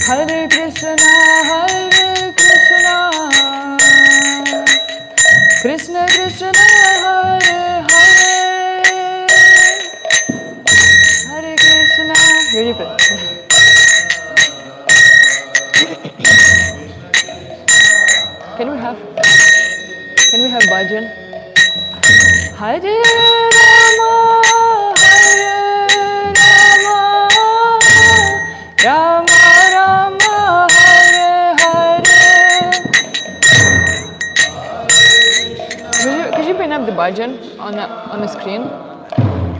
Hare Krishna, Krishna Krishna, Hare Hare, Hare Krishna. Here you go. Can we have bhajan? Hare Rama, Hare Rama, Rama Rama, Hare Hare. Could you bring up the bhajan on the screen? You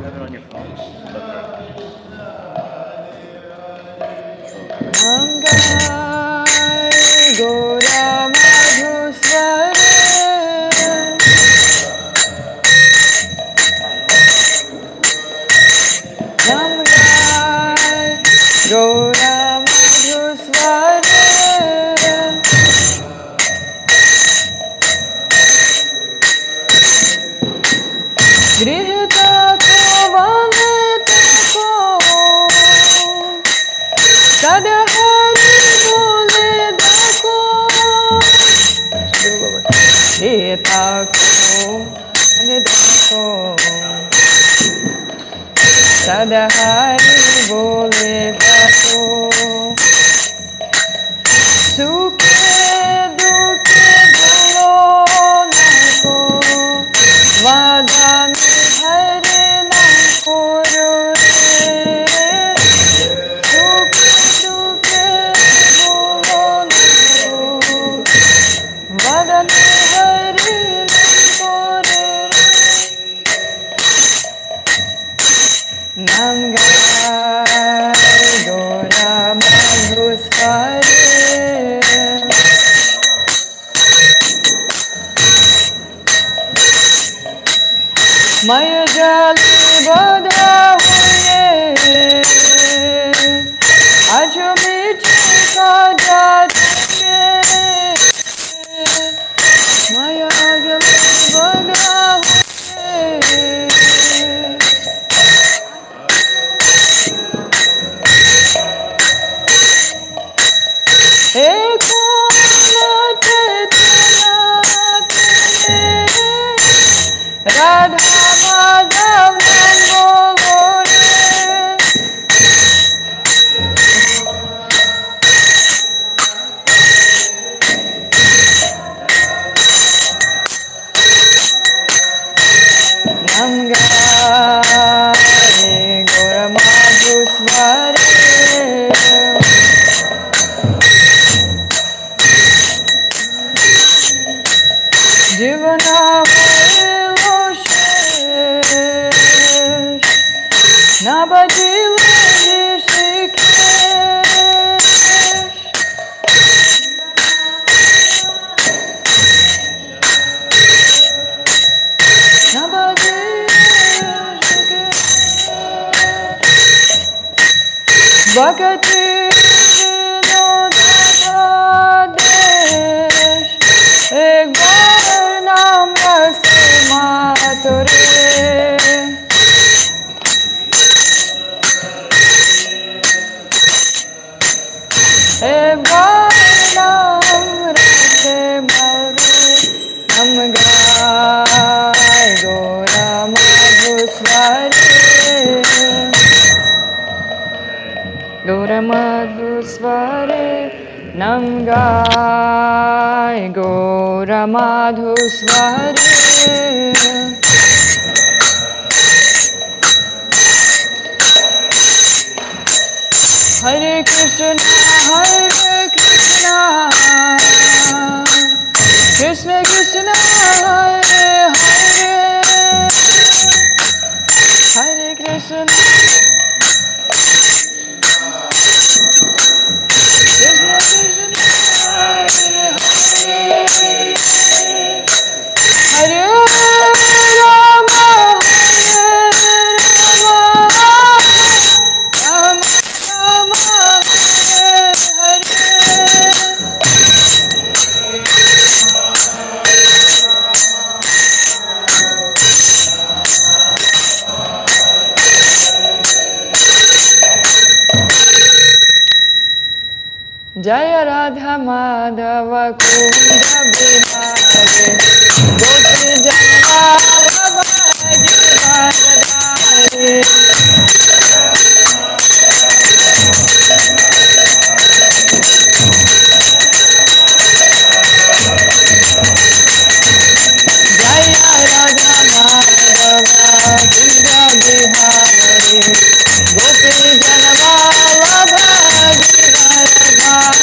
have it on your phone. Mangai Gora Madhusware Mangai Gora Madhusware Grihita ko valita ko Sada hari bole dako Grihita ko dako Sada hari bole dako Sukhe dukhe bolo nako Vadami Hare Nako Re Sukhe dukhe bolo nako Vadami Hare Nako Re Namgai Gora Madhusware Maya jali bada huye Ajo biche sajate Maya jali bada huye Eko mate tena Radha Madhav Nangore Namgare Gora Madhusware Jivana Nabadiva Rishikesh Nabadiva Rishikesh Bhakati Vinodata Desh Ek bar naam rase mature Ek bar naam rase maure Namgai Gora Madhusware Gora Madhusware Namgai Gora Madhusware Hare Krishna, Krishna Krishna, Hare Hare, Hare Krishna, Krishna Krishna, Hare Hare, Hare Rama, Hare Rama, Rama Rama, Hare Hare Jaya Radha Madhava Kunda Bihari Gopi Janmala Bhaji Bhagadari Jaya Radha Madhava Kunda Bihari Gopi Janmala Bhaji Bhagadari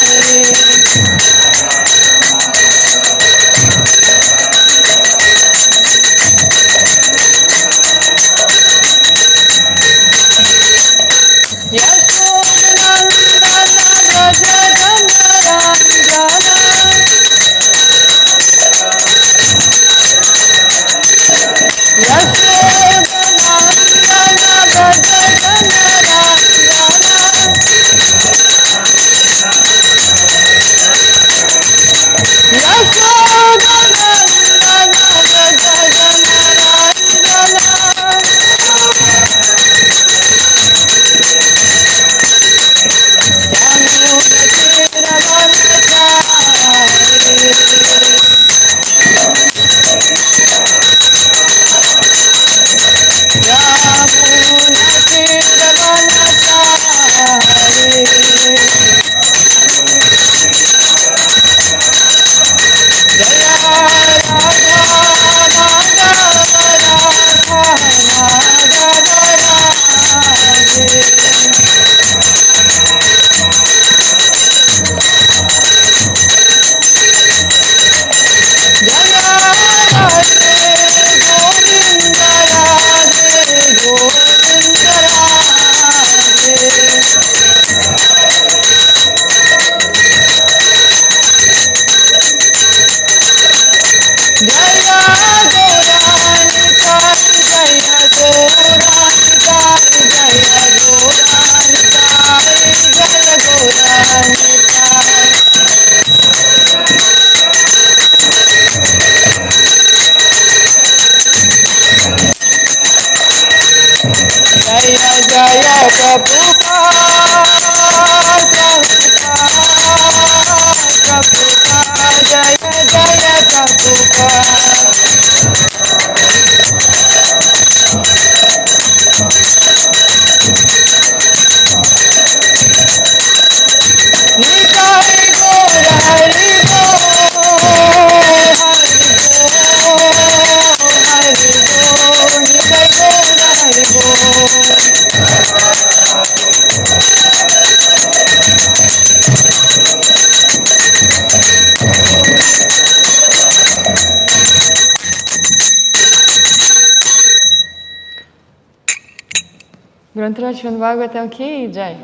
Grantaraj Śrimad Bhāgavatam ki jai.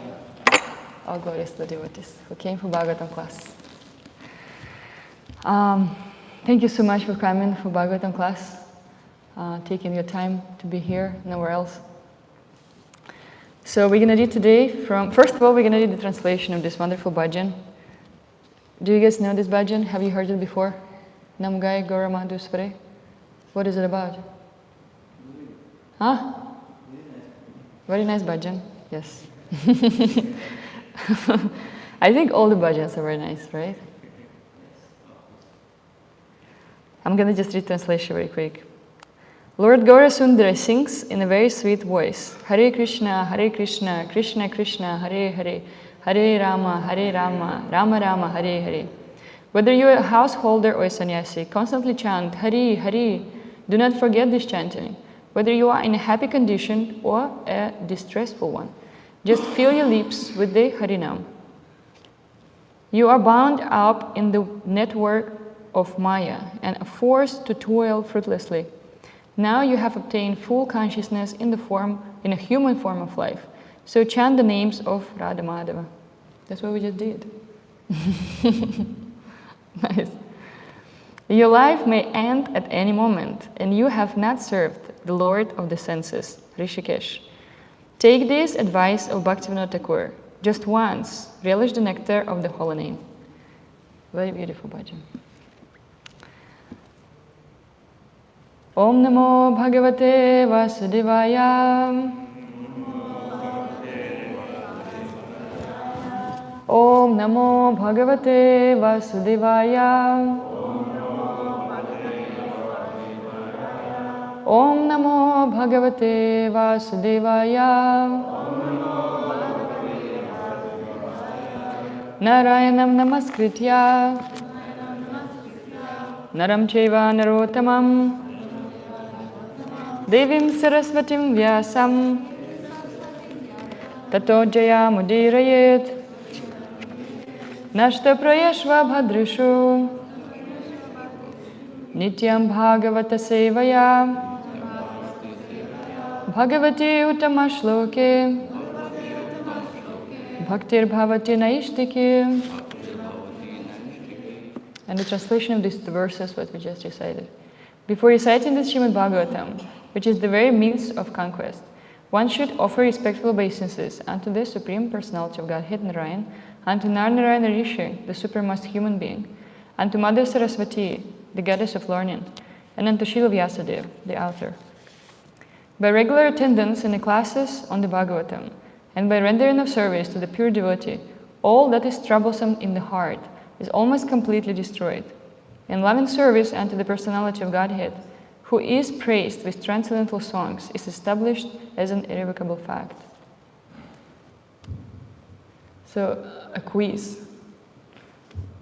All glorious to the devotees who came for Bhagavatam class. Thank you so much for coming for Bhagavatam class, taking your time to be here, nowhere else. So we're going to read today first of all, we're going to read the translation of this wonderful bhajan. Do you guys know this bhajan? Have you heard it before? Namgai Gaura Madhusvare. What is it about? Huh? Very nice bhajan, yes. I think all the bhajans are very nice, right? I'm going to just read translation very quick. Lord Gaura Sundara sings in a very sweet voice, Hare Krishna, Krishna Krishna, Hare Hare, Hare Rama, Rama Rama, Hare Hare. Whether you're a householder or a sannyasi, constantly chant Hare Hare. Do not forget this chanting. Whether you are in a happy condition or a distressful one, just fill your lips with the Harinam. You are bound up in the network of Maya and are forced to toil fruitlessly. Now you have obtained full consciousness in a human form of life. So chant the names of Radha Madhava. That's what we just did. Nice. Your life may end at any moment, and you have not served the Lord of the senses, Rishikesh. Take this advice of Bhaktivinoda Thakur. Just once, relish the nectar of the holy name. Very beautiful bhajan. Om Namo Bhagavate Vasudevaya. Om Om Namo Bhagavate Vasudevaya. Om Namo Bhagavate Vasudevaya. Narayanam Namaskritya Naram Chaiva Narottamam Devim Saraswatim Vyasam Tato Jaya Mudirayet Nashta Prayashva Bhadrishu Nityam Bhagavata Sevaya Bhagavati Uttama Shloke Bhaktir Bhavati Naishtiki. And the translation of these verses, what we just recited. Before reciting the Śrimad Bhāgavatam, which is the very means of conquest, one should offer respectful obeisances unto the Supreme Personality of Godhead Narayan, unto Narayana Rishi, the supremest human being, unto Mother Saraswati, the goddess of learning, and unto Srila Vyasadeva, the author. By regular attendance in the classes on the Bhāgavatam, and by rendering of service to the pure devotee, all that is troublesome in the heart is almost completely destroyed. And loving service unto the Personality of Godhead, who is praised with transcendental songs, is established as an irrevocable fact. So, a quiz.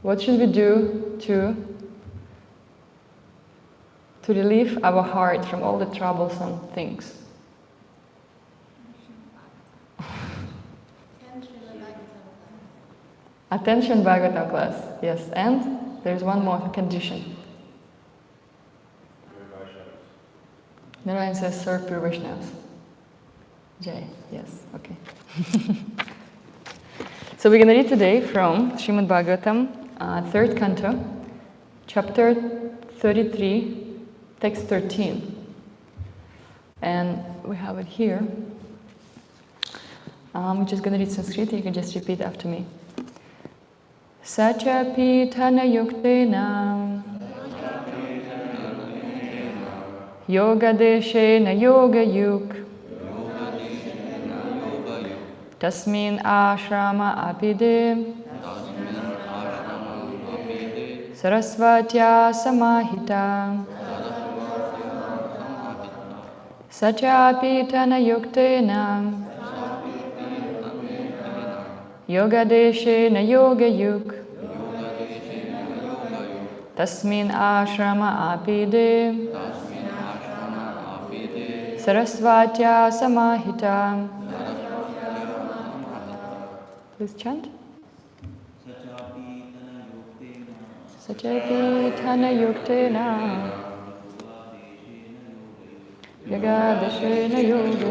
What should we do to relieve our heart from all the troublesome things? Attention Bhagavatam class, yes. And there's one more condition. Narayan says, serve pure Vaishnavas. Jai, yes, okay. So we're going to read today from Śrimad Bhāgavatam, 3rd canto, chapter 33, text 13. And we have it here. I'm just going to read Sanskrit, you can just repeat after me. Sachapi Tana Yuktena Yoga Deshena Yoga Yuk Tasmin Ashrama Apide Sarasvatya Samahita Sachapi Tana Yuktena Yoga Deshena Yoga Yuk Tasmin Ashrama Apide Sarasvatya Samahita. Please chant. Sachapi Tana Yuktena Yoga Deshena Yoga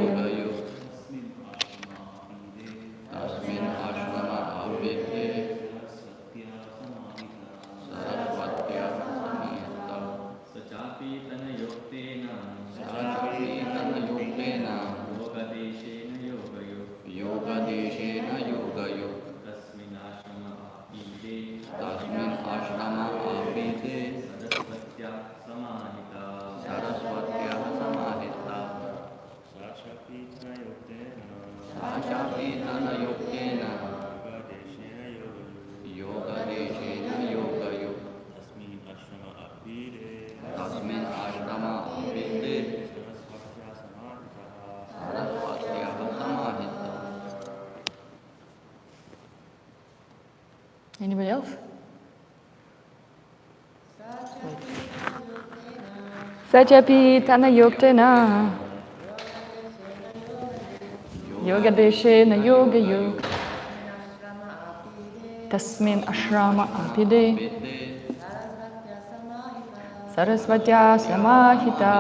Anybody else? Sachapi Tana Yuktena Yoga Deshena Yoga Yuk Tasmin Ashrama Apide Sarasvatya Samahita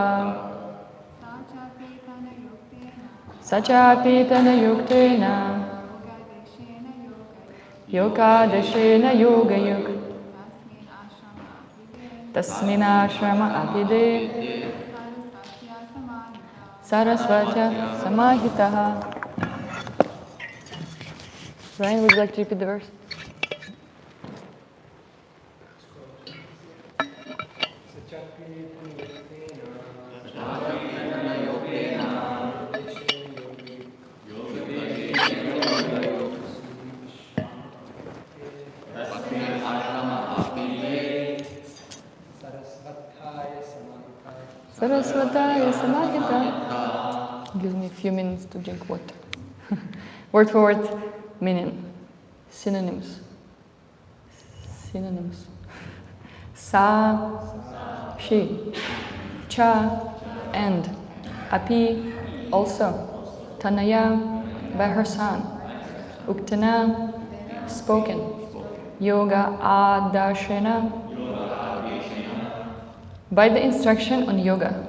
Sachapi Tana Yuktena Yoga Deshena Yoga Yuk Tasmin Ashrama Apide Sarasvatya Samahita. Brian, would you like to repeat the verse? Saraswataya Samahita. Gives me a few minutes to drink water. Word for word meaning. Synonyms. Synonyms. Sa, she. Cha, and. Api, also. Tanaya, by her son. Uktana, spoken. Yoga adashena, by the instruction on yoga.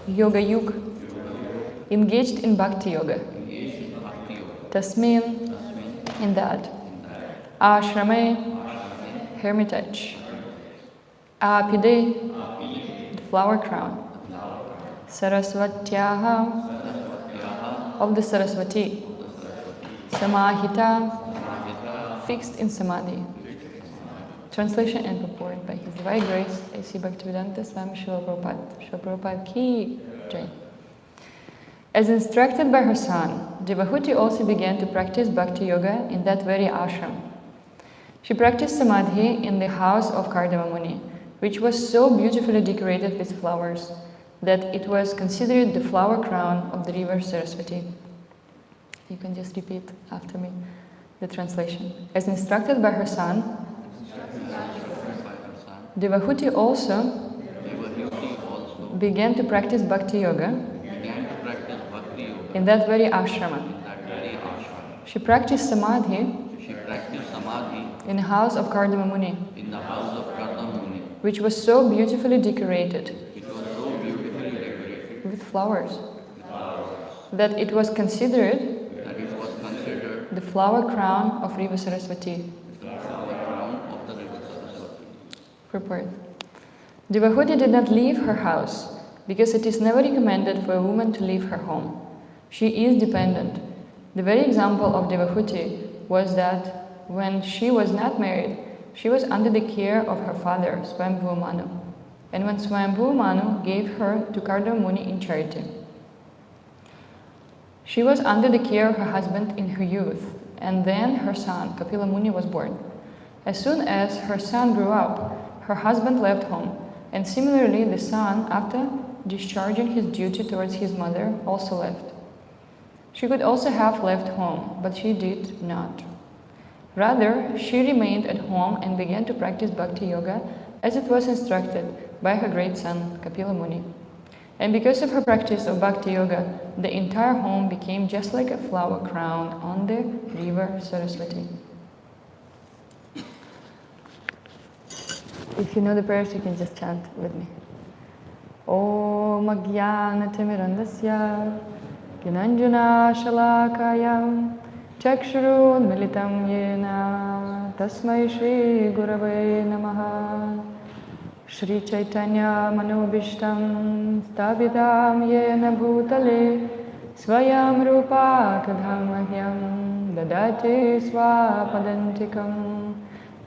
Yoga yug, engaged in bhakti yoga. Tasmin, in that. Ashrame, hermitage. Apide, the flower crown. Saraswatyaha, of the Saraswati. Samahita, fixed in samadhi. Translation and purport by His Divine Grace, A.C. Bhaktivedanta Swami Srila Prabhupada. Srila Prabhupada ki jai. As instructed by her son, Devahuti also began to practice bhakti yoga in that very ashram. She practiced samadhi in the house of Kardama Muni, which was so beautifully decorated with flowers that it was considered the flower crown of the river Saraswati. You can just repeat after me the translation. As instructed by her son, Devahuti also began to practice bhakti yoga in that very ashrama. She practiced samadhi in the house of Kardama Muni, which was so beautifully decorated with flowers that it was considered the flower crown of River Saraswati. Purport. Devahuti did not leave her house because it is never recommended for a woman to leave her home. She is dependent. The very example of Devahuti was that when she was not married, she was under the care of her father, Swayambhuva Manu. And when Swayambhuva Manu gave her to Kardama Muni in charity, she was under the care of her husband in her youth, and then her son, Kapila Muni, was born. As soon as her son grew up, her husband left home, and similarly the son, after discharging his duty towards his mother, also left. She could also have left home, but she did not. Rather, she remained at home and began to practice bhakti yoga as it was instructed by her great son, Kapila Muni. And because of her practice of bhakti yoga, the entire home became just like a flower crown on the river Saraswati. If you know the prayers, you can just chant with me. Om Ajnanatimirandasya Gyananjana Shalakayam Chakshurun Militam Yena Tasmai Shri Gurave Namaha Shri Chaitanya Manobishtam Stabitam Yena Bhutale Swayam Rupa Kadhamahyam Dadate Swapadantikam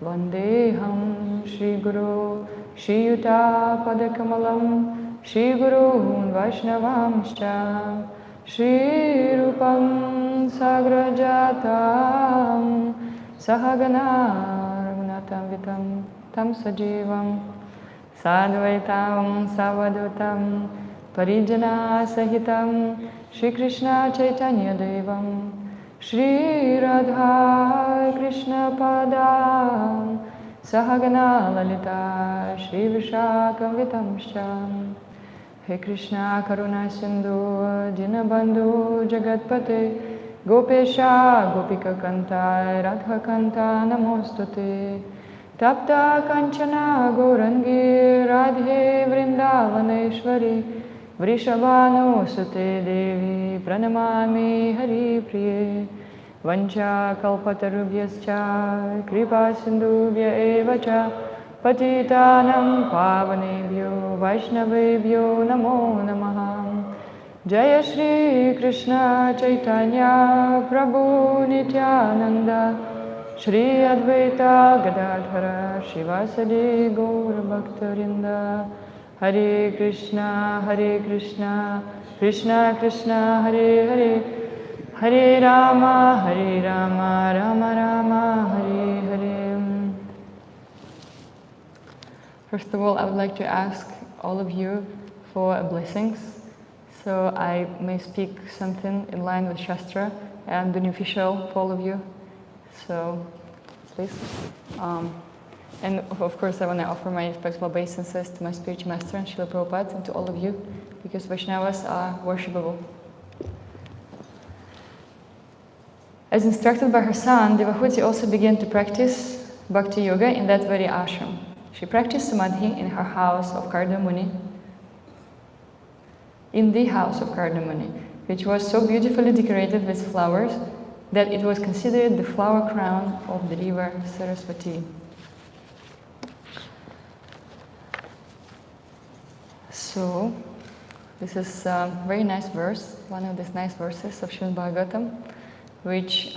Vandeham Shri Guru Shri Yuta Padakamalam Shri Guru Vaishnavamscha Shri Rupam Sagrajatam Sahagana Raghunatam Vitam Tam Sajivam Sadvaitam Savadutam Parijana Sahitam Shri Krishna Chaitanya Devam Shri Radha Krishna Padam Sahagana Lalita Shri Vishakam Vitamsham He Krishna Karuna Sindhu Dinabandhu Jagatpate Gopesha Gopika Kanta Radha Kanta Namostute Tapta Kanchana Gaurangi Radhe Vrindavaneshwari Vrishabhano Sute Devi Pranamami Hari Priye Vancha Kalpatarubhyascha Kripa Sindhubhya Evacha Patitanam Pavanebhyo Vaishnavebhyo Namo Namaha Jaya Shri Krishna Chaitanya Prabhu Nityananda Shri Advaita Gadadhara Shivasadi Gaur Bhaktarinda Hare Krishna Krishna Krishna Hare Hare Hare Rama Rama Rama Hare Hare. First of all, I would like to ask all of you for blessings. So I may speak something in line with Shastra and beneficial for all of you. So please. And of course I want to offer my respectful obeisances to my spiritual master and Srila Prabhupada and to all of you, because Vaishnavas are worshipable. As instructed by her son, Devahuti also began to practice Bhakti Yoga in that very ashram. She practiced Samadhi in her house of Kardamuni, in the house of Kardamuni, which was so beautifully decorated with flowers that it was considered the flower crown of the river Saraswati. So, this is a very nice verse, one of these nice verses of Śrimad Bhāgavatam, which,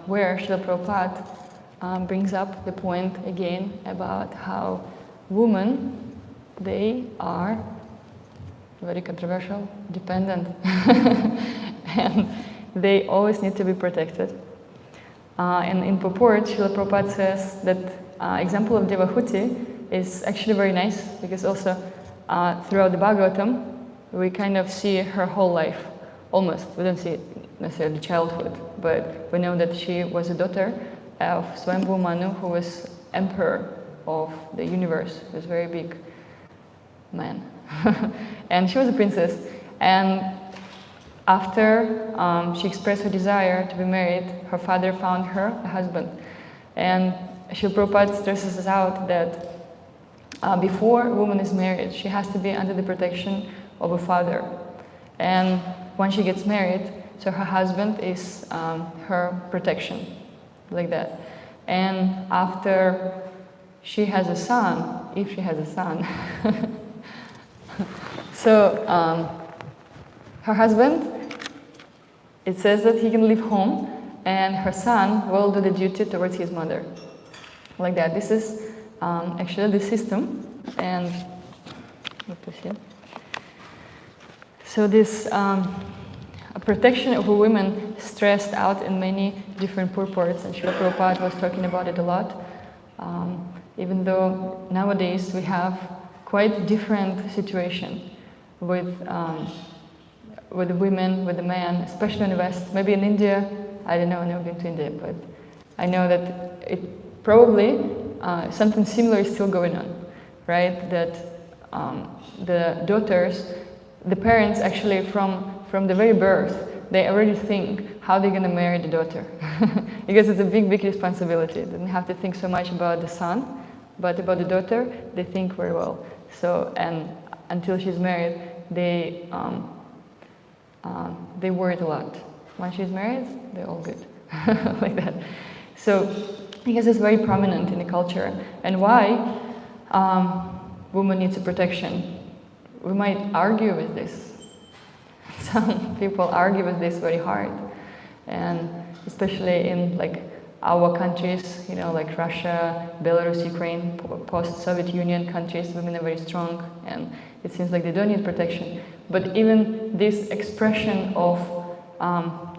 where Srila Prabhupada brings up the point again about how women, they are very controversial, dependent, and they always need to be protected. And in purport, Srila Prabhupada says that example of Devahuti is actually very nice, because also throughout the Bhagavatam, we kind of see her whole life, almost. We don't see necessarily childhood, but we know that she was a daughter of Swayambhu Manu, who was emperor of the universe. He was a very big man. And she was a princess. And after she expressed her desire to be married, her father found her a husband. And Srila Prabhupada stresses us out that before a woman is married, she has to be under the protection of a father. And when she gets married, so her husband is her protection, like that. And after she has a son, if she has a son, so her husband, it says that he can leave home and her son will do the duty towards his mother, like that. This is actually the system, and so this protection of a woman stressed out in many different purports, and Srila Prabhupada was talking about it a lot, even though nowadays we have quite different situation with the women, with the man, especially in the West. Maybe in India, I don't know, I've never been to India, but I know that it probably something similar is still going on, right? That the daughters, the parents actually from the very birth, they already think how they're going to marry the daughter. Because it's a big, big responsibility. They don't have to think so much about the son, but about the daughter, they think very well. So, and until she's married, they worried a lot. When she's married, they're all good, like that. So, because it's very prominent in the culture. And why woman needs a protection? We might argue with this. Some people argue with this very hard, and especially in like our countries, you know, like Russia, Belarus, Ukraine, post-Soviet Union countries, women are very strong, and it seems like they don't need protection. But even this expression of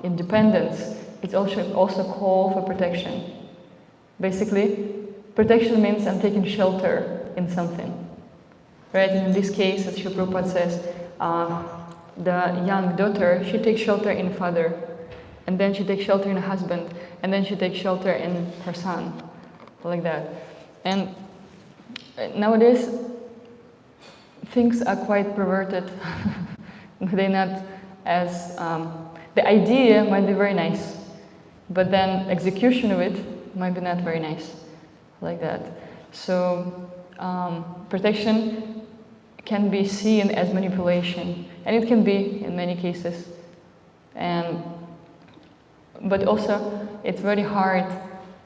independence, it's also call for protection. Basically, protection means I'm taking shelter in something, right? And in this case, as Srila Prabhupada says, the young daughter, she takes shelter in father, and then she takes shelter in a husband, and then she takes shelter in her son, like that. And nowadays, things are quite perverted. They're not as, the idea might be very nice, but then execution of it might be not very nice, like that. So protection can be seen as manipulation, and it can be in many cases. But also, it's very hard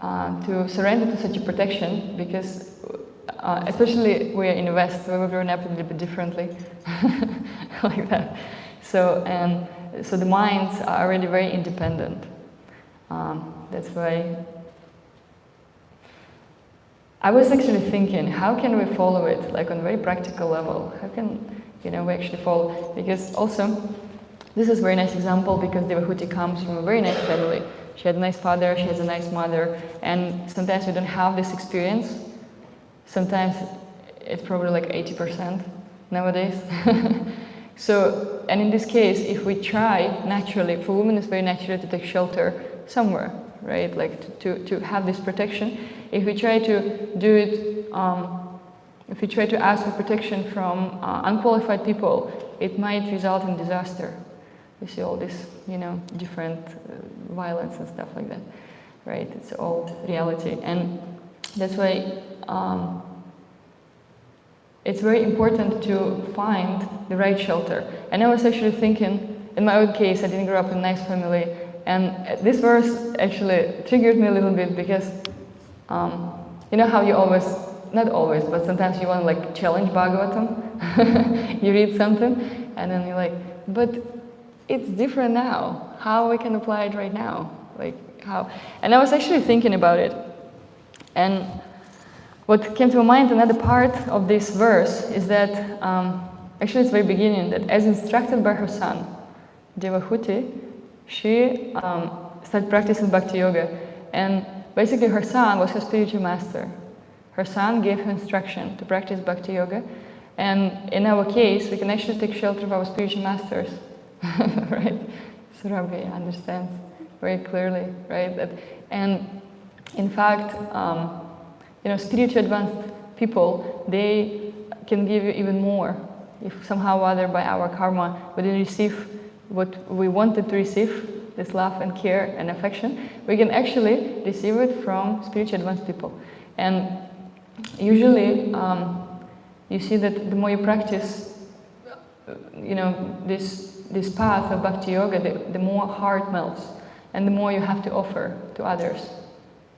to surrender to such a protection, because especially we are in the West, where we've grown up a little bit differently, like that. So the minds are already very independent. That's why I was actually thinking, how can we follow it, like on a very practical level? How can, we actually follow? Because also, this is a very nice example, because Devahuti comes from a very nice family. She had a nice father, she has a nice mother, and sometimes we don't have this experience. Sometimes it's probably like 80%, nowadays. So, and in this case, if we try naturally, for women it's very natural to take shelter somewhere, right? Like to have this protection. If we try to do it, if we try to ask for protection from unqualified people, it might result in disaster. We see all this, different violence and stuff like that, right? It's all reality. And that's why it's very important to find the right shelter. And I was actually thinking, in my own case, I didn't grow up in a nice family, and this verse actually triggered me a little bit because, you know how you always, not always, but sometimes you want to like challenge Bhāgavatam. You read something, and then you're like, but it's different now. How we can apply it right now? Like how? And I was actually thinking about it, and what came to my mind, another part of this verse, is that actually it's very beginning, that as instructed by her son, Devahuti, she started practicing Bhakti Yoga. And basically her son was her spiritual master. Her son gave her instruction to practice Bhakti Yoga. And in our case, we can actually take shelter of our spiritual masters, right? So Rabbi understands very clearly, right? And in fact, spiritual advanced people, they can give you even more. If somehow or other by our karma we didn't receive what we wanted to receive, this love and care and affection, we can actually receive it from spiritual advanced people. And usually you see that the more you practice, this path of Bhakti Yoga, the more heart melts and the more you have to offer to others.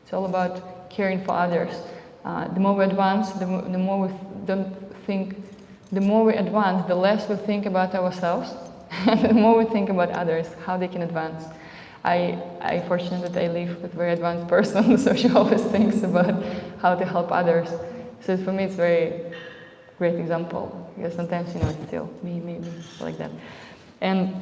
It's all about caring for others. The more we advance, the more we don't think, the more we advance, the less we think about ourselves, and the more we think about others, how they can advance. I fortunate that I live with a very advanced person, so she always thinks about how to help others. So for me, it's a very great example, because sometimes, it's still me, like that. And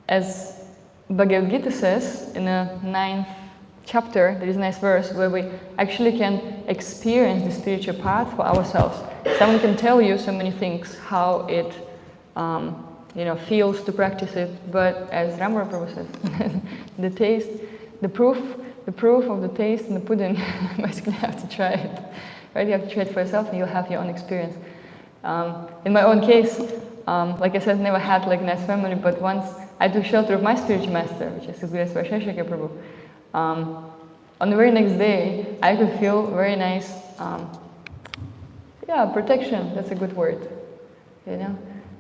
as Bhagavad Gita says in the 9th chapter, there is a nice verse where we actually can experience the spiritual path for ourselves. Someone can tell you so many things, how it feels to practice it, but as Ramara Prabhu says, the proof of the taste in the pudding, basically you have to try it, right? You have to try it for yourself and you'll have your own experience. In my own case, like I said, never had like a nice family, but once I took shelter of my spiritual master, which is His Grace Vaisheshika Prabhu. On the very next day, I could feel very nice, protection, that's a good word,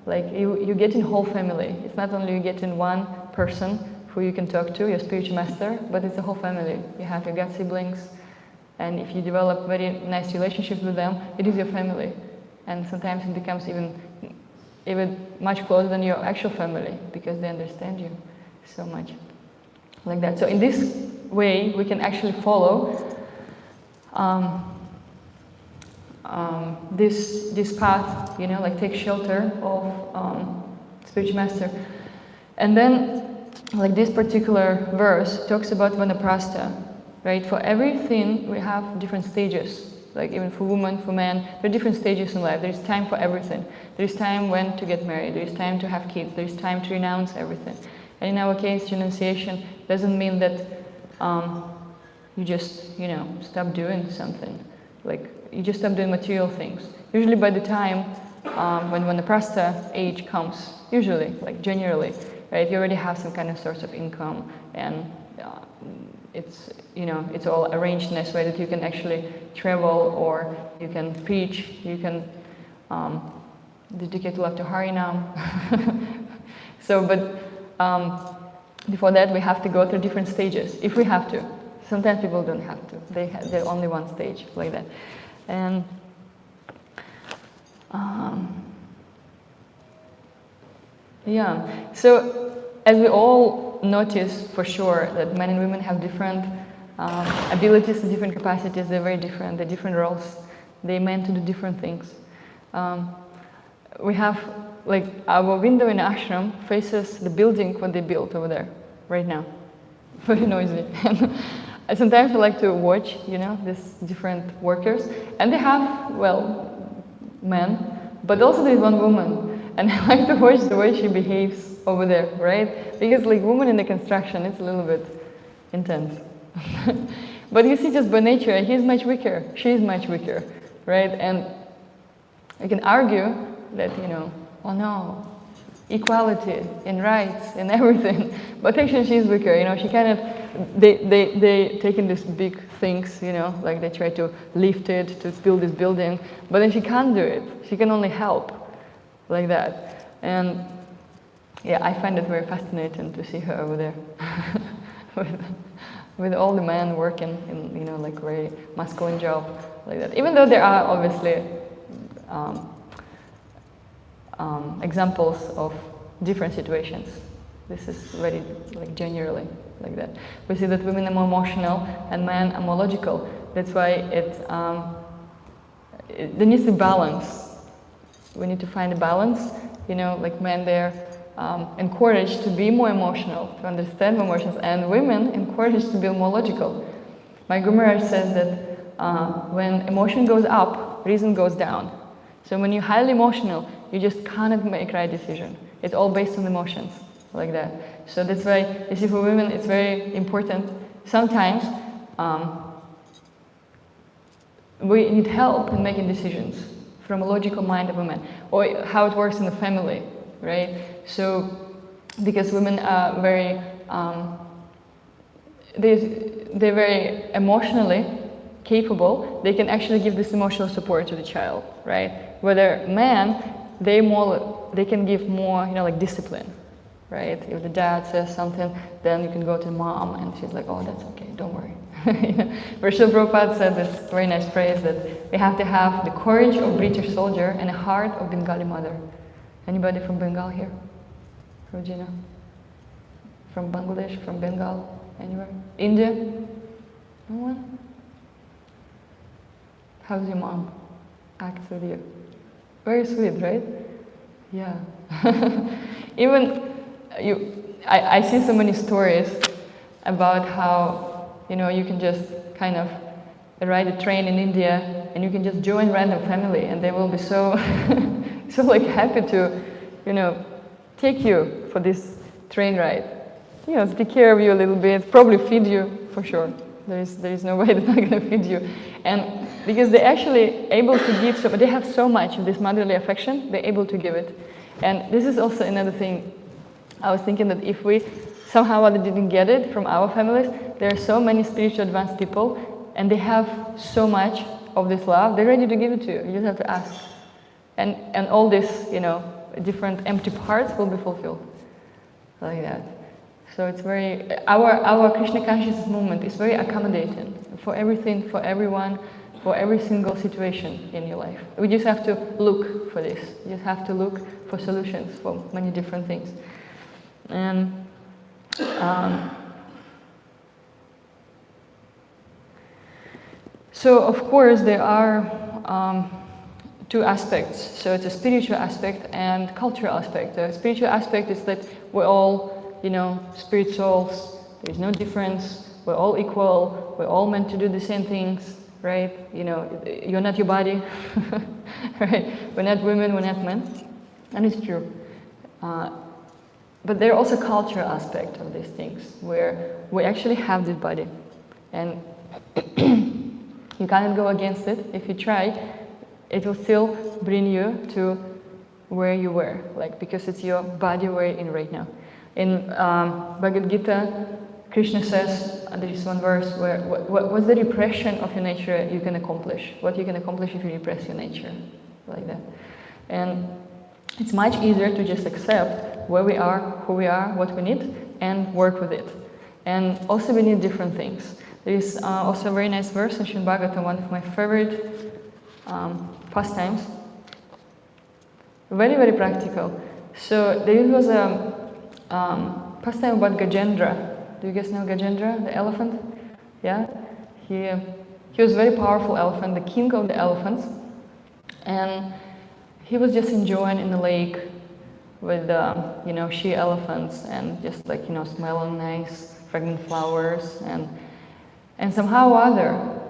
like you get in whole family. It's not only you get in one person who you can talk to, your spiritual master, but it's a whole family. You have your god siblings, and if you develop very nice relationships with them, it is your family. And sometimes it becomes even much closer than your actual family, because they understand you so much. Like that. So in this way, we can actually follow this path, like take shelter of spiritual master. And then, like this particular verse talks about vanaprastha, right? For everything, we have different stages. Like even for women, for men, there are different stages in life. There is time for everything. There is time when to get married. There is time to have kids. There is time to renounce everything. And in our case, renunciation doesn't mean that you just, stop doing something. Like, you just stop doing material things. Usually by the time when the vanaprastha age comes, usually, like generally, right, you already have some kind of source of income, and it's all arranged in a way that you can actually travel, or you can preach, you can dedicate love to Harinam. So, but before that, we have to go through different stages, if we have to. Sometimes people don't have to. They're only one stage, like that. And so as we all notice for sure that men and women have different abilities and different capacities. They're very different. They're different roles. They're meant to do different things. We have, like, our window in ashram faces the building what they built over there right now. Very noisy. sometimes I like to watch, these different workers, and they have, men, but also there's one woman, and I like to watch the way she behaves over there, right? Because like women in the construction, it's a little bit intense. But you see, just by nature, he's much weaker, she's much weaker, right? And you can argue that, oh no, equality in rights and everything, but actually she's weaker, she cannot, they take in these big things, like they try to lift it, to build this building, but then she can't do it, she can only help, like that. And yeah, I find it very fascinating to see her over there, with all the men working in, like very masculine job, like that. Even though there are obviously examples of different situations. This is very like generally like that. We see that women are more emotional and men are more logical. That's why there needs to be balance. We need to find a balance. Like men, they're encouraged to be more emotional, to understand more emotions, and women encouraged to be more logical. My Guru Maharaj says that when emotion goes up, reason goes down. So when you're highly emotional, you just cannot make right decision. It's all based on emotions, like that. So that's why, you see, for women, it's very important. Sometimes we need help in making decisions from a logical mind of women, or how it works in the family, right? So, because women are very, they're very emotionally capable, they can actually give this emotional support to the child, right? Whether men, they can give more, like discipline, right? If the dad says something, then you can go to the mom, and she's like, oh, that's okay, don't worry. Where Srila Prabhupada said this very nice phrase that we have to have the courage of British soldier and a heart of Bengali mother. Anybody from Bengal here? Rojina? From Bangladesh, from Bengal, anywhere? India? No one? How's your mom act with you? Very sweet, right? Yeah. Even I see so many stories about how, you can just kind of ride a train in India and you can just join random family and they will be so, so like happy to, take you for this train ride. Take care of you a little bit, probably feed you for sure. There is no way they're not going to feed you. And because they're actually able to give, they have so much of this motherly affection, they're able to give it. And this is also another thing. I was thinking that if we somehow or other didn't get it from our families, there are so many spiritual advanced people, and they have so much of this love, they're ready to give it to you. You just have to ask. And all this, different empty parts will be fulfilled. Like that. So it's very, our Krishna consciousness movement is very accommodating for everything, for everyone, for every single situation in your life. We just have to look for this. You just have to look for solutions for many different things. And so of course there are two aspects. So it's a spiritual aspect and cultural aspect. The spiritual aspect is that we're all, spirit souls. There's no difference. We're all equal. We're all meant to do the same things, right? You're not your body, right? We're not women, we're not men. And it's true. But there are also cultural aspect of these things where we actually have this body. And you cannot go against it. If you try, it will still bring you to where you were, because it's your body we're in right now. In Bhagavad Gita, Krishna says, there is one verse where, what's the repression of your nature you can accomplish? What you can accomplish if you repress your nature, like that. And it's much easier to just accept where we are, who we are, what we need, and work with it. And also we need different things. There is also a very nice verse in Śrimad Bhāgavatam, one of my favorite pastimes. Very, very practical. So there was a pastime about Gajendra. Do you guys know Gajendra, the elephant? Yeah? He was a very powerful elephant, the king of the elephants. And he was just enjoying in the lake with, she elephants and just smelling nice, fragrant flowers. And somehow or other,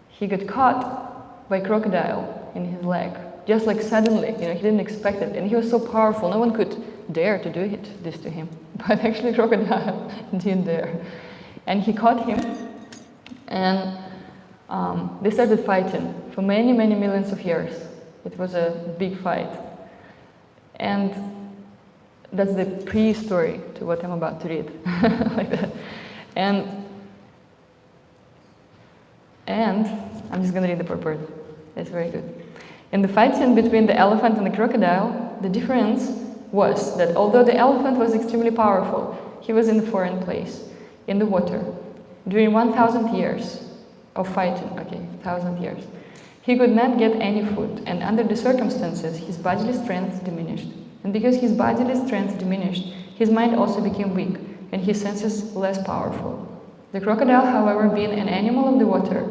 he got caught by a crocodile in his leg. Just like suddenly, he didn't expect it. And he was so powerful, no one could dare to do this to him. But actually crocodile did dare. And he caught him, and they started fighting for many, many millions of years. It was a big fight. And that's the pre-story to what I'm about to read. Like that. And I'm just going to read the purport. It's very good. In the fight scene between the elephant and the crocodile, the difference was that although the elephant was extremely powerful, he was in a foreign place, in the water. During 1,000 years of fighting, 1,000 years, he could not get any food, and under the circumstances, his bodily strength diminished. And because his bodily strength diminished, his mind also became weak, and his senses less powerful. The crocodile, however, being an animal of the water,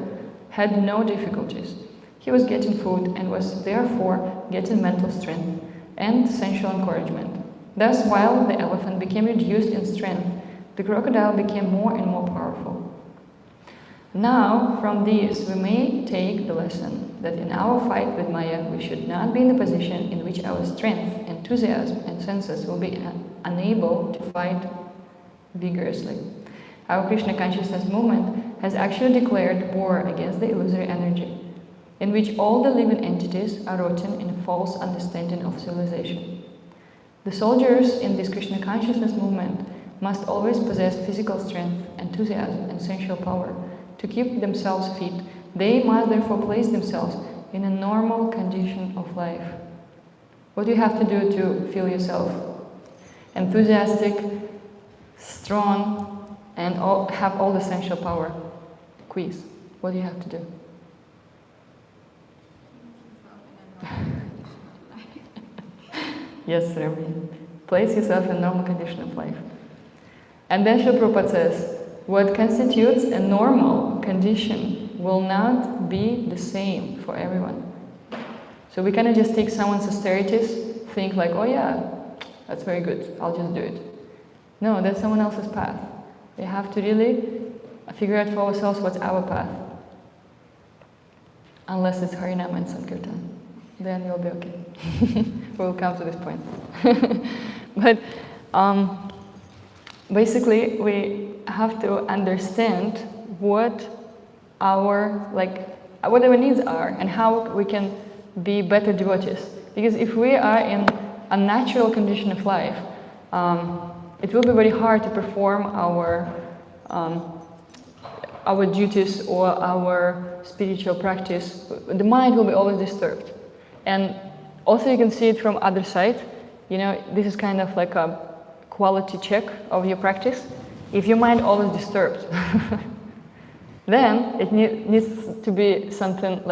had no difficulties. He was getting food and was therefore getting mental strength and sensual encouragement. Thus, while the elephant became reduced in strength, the crocodile became more and more powerful. Now, from these, we may take the lesson that in our fight with Maya, we should not be in the position in which our strength, enthusiasm, and senses will be unable to fight vigorously. Our Krishna consciousness movement has actually declared war against the illusory energy, in which all the living entities are rotten in a false understanding of civilization. The soldiers in this Krishna consciousness movement must always possess physical strength, enthusiasm, and sensual power. To keep themselves fit, they must therefore place themselves in a normal condition of life. What do you have to do to feel yourself enthusiastic, strong, and have all the sensual power? Quiz. What do you have to do? Yes, Remy. Place yourself in a normal condition of life. And then Srila Prabhupada says, what constitutes a normal condition will not be the same for everyone. So we cannot just take someone's austerities, think like, oh yeah, that's very good, I'll just do it. No, that's someone else's path. We have to really figure out for ourselves what's our path. Unless it's Harinam and Sankirtan. Then you'll be okay. We'll come to this point. But basically, we have to understand what our needs are and how we can be better devotees. Because if we are in a natural condition of life, it will be very hard to perform our duties or our spiritual practice. The mind will be always disturbed. And also you can see it from other side. This is kind of like a quality check of your practice. If your mind always disturbed, then it needs to be something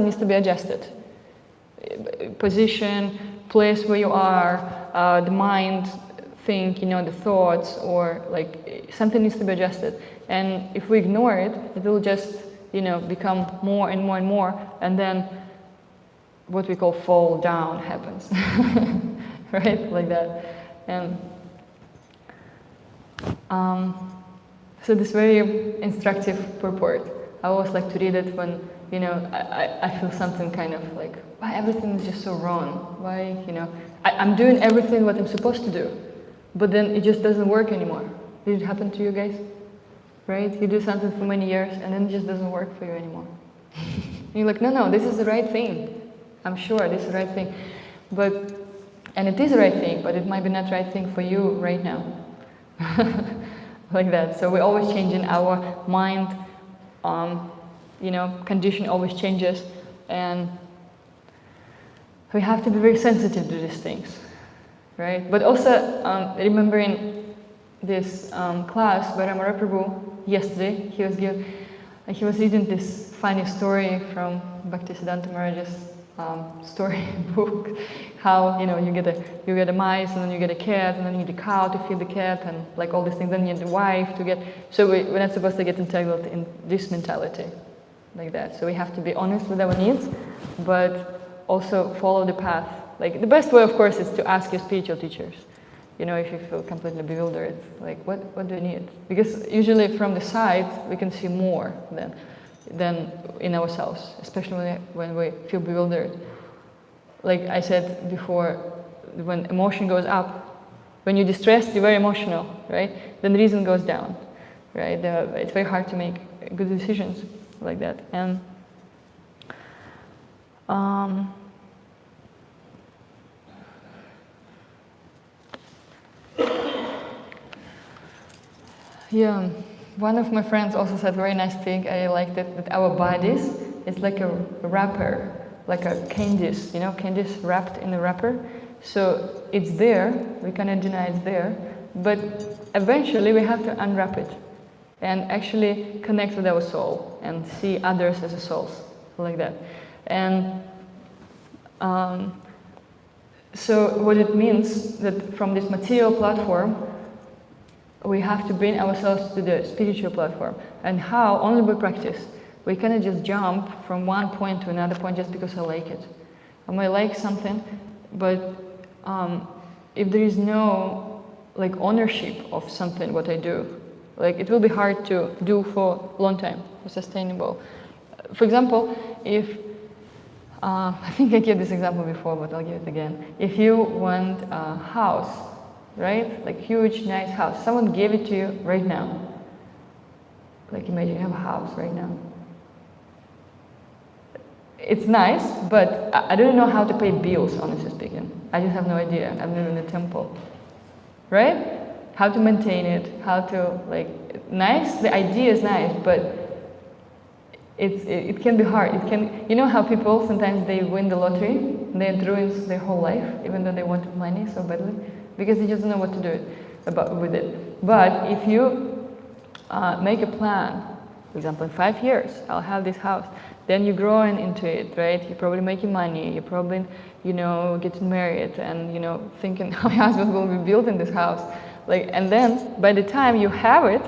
needs to be adjusted. Position, place where you are, the mind, think, the thoughts, or something needs to be adjusted. And if we ignore it, it will just, become more and more and more, and then what we call fall down happens, right? Like that. And so this very instructive purport, I always like to read it when, I feel something kind of like, why everything is just so wrong? Why, I'm doing everything what I'm supposed to do, but then it just doesn't work anymore. Did it happen to you guys? Right? You do something for many years and then it just doesn't work for you anymore. You're like, no, this is the right thing. I'm sure this is the right thing. And it is the right thing, but it might be not the right thing for you right now. Like that. So we're always changing our mind, condition always changes, and we have to be very sensitive to these things, right? But also remembering this class by Ramara Prabhu yesterday, he was reading this funny story from Bhaktisiddhanta Maharaj's story book, how you get a mice, and then you get a cat, and then you need a cow to feed the cat, and all these things. Then you need a wife to get. So we're not supposed to get entangled in this mentality, like that. So we have to be honest with our needs, but also follow the path. The best way, of course, is to ask your spiritual teachers. You know, if you feel completely bewildered, like what do you need? Because usually from the side we can see more than in ourselves, especially when we feel bewildered. Like I said before, when emotion goes up, when you're distressed, you're very emotional, right? Then reason goes down, right? It's very hard to make good decisions like that. And yeah, one of my friends also said a very nice thing. I liked it, that our bodies is like a wrapper, like a candies, you know, candies wrapped in a wrapper. So it's there, we cannot deny it's there, but eventually we have to unwrap it and actually connect with our soul and see others as a souls, like that. And so what it means that from this material platform, we have to bring ourselves to the spiritual platform. And how? Only by practice. We cannot just jump from one point to another point just because I like it. I might like something, but if there is no like ownership of something, what I do, like it will be hard to do for a long time, for sustainable. For example, if I think I gave this example before, but I'll give it again. If you want a house, right? Like huge, nice house. Someone gave it to you right now. Like imagine you have a house right now. It's nice, but I don't know how to pay bills, honestly speaking. I just have no idea. I'm living in a temple. Right? How to maintain it, how to, like, nice, the idea is nice, but it can be hard. It can, you know how people, sometimes they win the lottery, and then it ruins their whole life, even though they wanted money so badly, because they just don't know what to do with it. But if you make a plan, for example, in 5 years, I'll have this house, then you're growing into it, right? You're probably making money, you're probably, you know, getting married, and, you know, thinking how my husband will be built in this house. Like, and then, by the time you have it,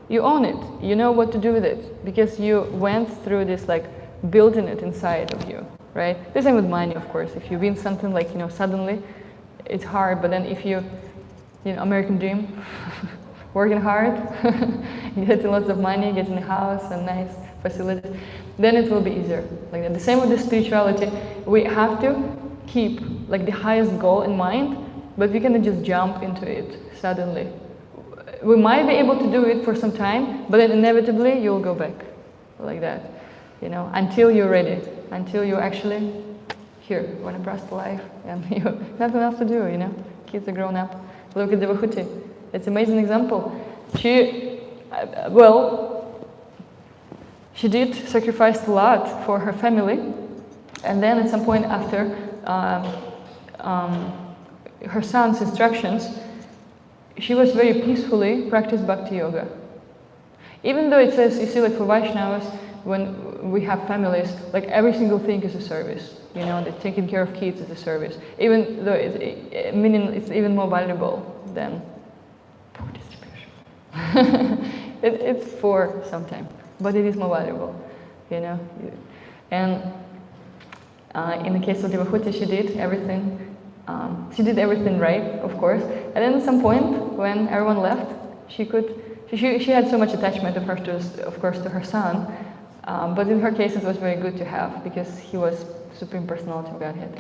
you own it. You know what to do with it, because you went through this, like, building it inside of you, right? The same with money, of course. If you win something, like, you know, suddenly, it's hard, but then if you know, American dream, working hard, getting lots of money, getting a house and nice facilities, then it will be easier. Like that. The same with the spirituality. We have to keep, like, the highest goal in mind, but we cannot just jump into it suddenly. We might be able to do it for some time, but then inevitably you'll go back, like that, you know, until you're ready, until you actually, here, want to trust life, and you have nothing else to do, you know. Kids are grown up. Look at Devahuti. It's an amazing example. She did sacrifice a lot for her family, and then at some point after her son's instructions, she was very peacefully practiced bhakti yoga. Even though it says, you see, like for Vaishnavas, when we have families, like every single thing is a service. You know, that taking care of kids is a service. Even though meaning it's even more valuable than poor distribution. It's for some time, but it is more valuable, you know. And in the case of Devahuti, she did everything. She did everything right, of course. And then at some point, when everyone left, she had so much attachment of course, to her son. But in her case, it was very good to have, because he was Supreme Personality of Godhead,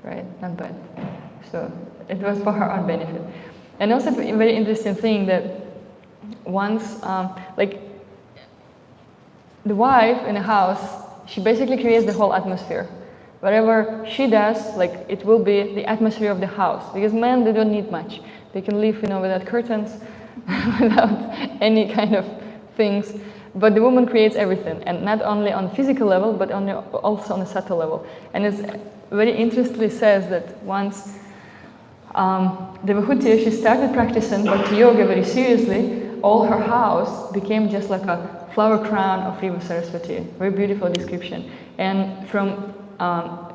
right? Not bad. So it was for her own benefit. And also, it's a very interesting thing that once, like, the wife in a house, she basically creates the whole atmosphere. Whatever she does, like, it will be the atmosphere of the house. Because men, they don't need much. They can live, you know, without curtains, without any kind of things. But the woman creates everything, and not only on physical level, but also on a subtle level. And it's very interestingly says that once Devahuti, she started practicing bhakti yoga very seriously, all her house became just like a flower crown of Riva Saraswati. Very beautiful description. And from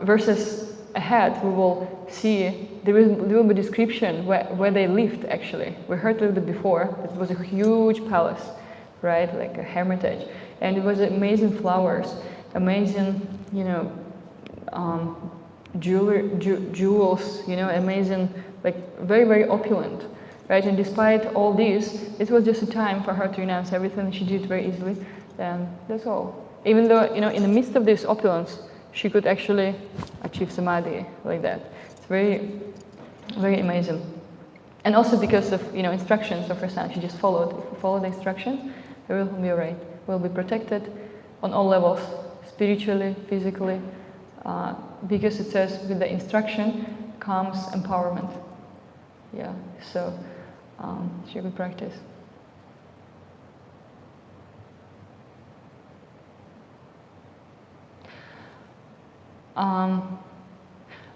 verses ahead, we will see there will be description where they lived. Actually, we heard a little bit before. It was a huge palace, right, like a hermitage, and it was amazing flowers, amazing, you know, jewels, you know, amazing, like very, very opulent. right? And despite all this, it was just a time for her to renounce everything. She did it very easily, and that's all. Even though, in the midst of this opulence, she could actually achieve samadhi like that. It's very, very amazing. And also because of, instructions of her son, she just followed. If we follow the instructions, we will be alright. We'll be protected on all levels, spiritually, physically, because it says with the instruction comes empowerment. Yeah, so should we practice?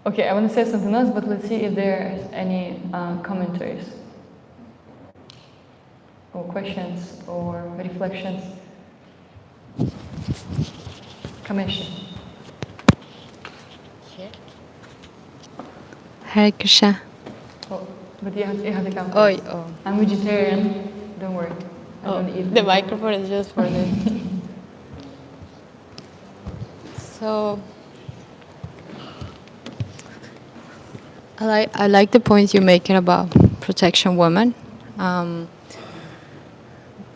Okay, I want to say something else, but let's see if there's any commentaries or questions or reflections. Kameshi. Hare Krishna. Oh, but you have to come. Oh. I'm vegetarian. Don't worry. I don't eat The meat. microphone is just for this. So, I like the point you're making about protection women.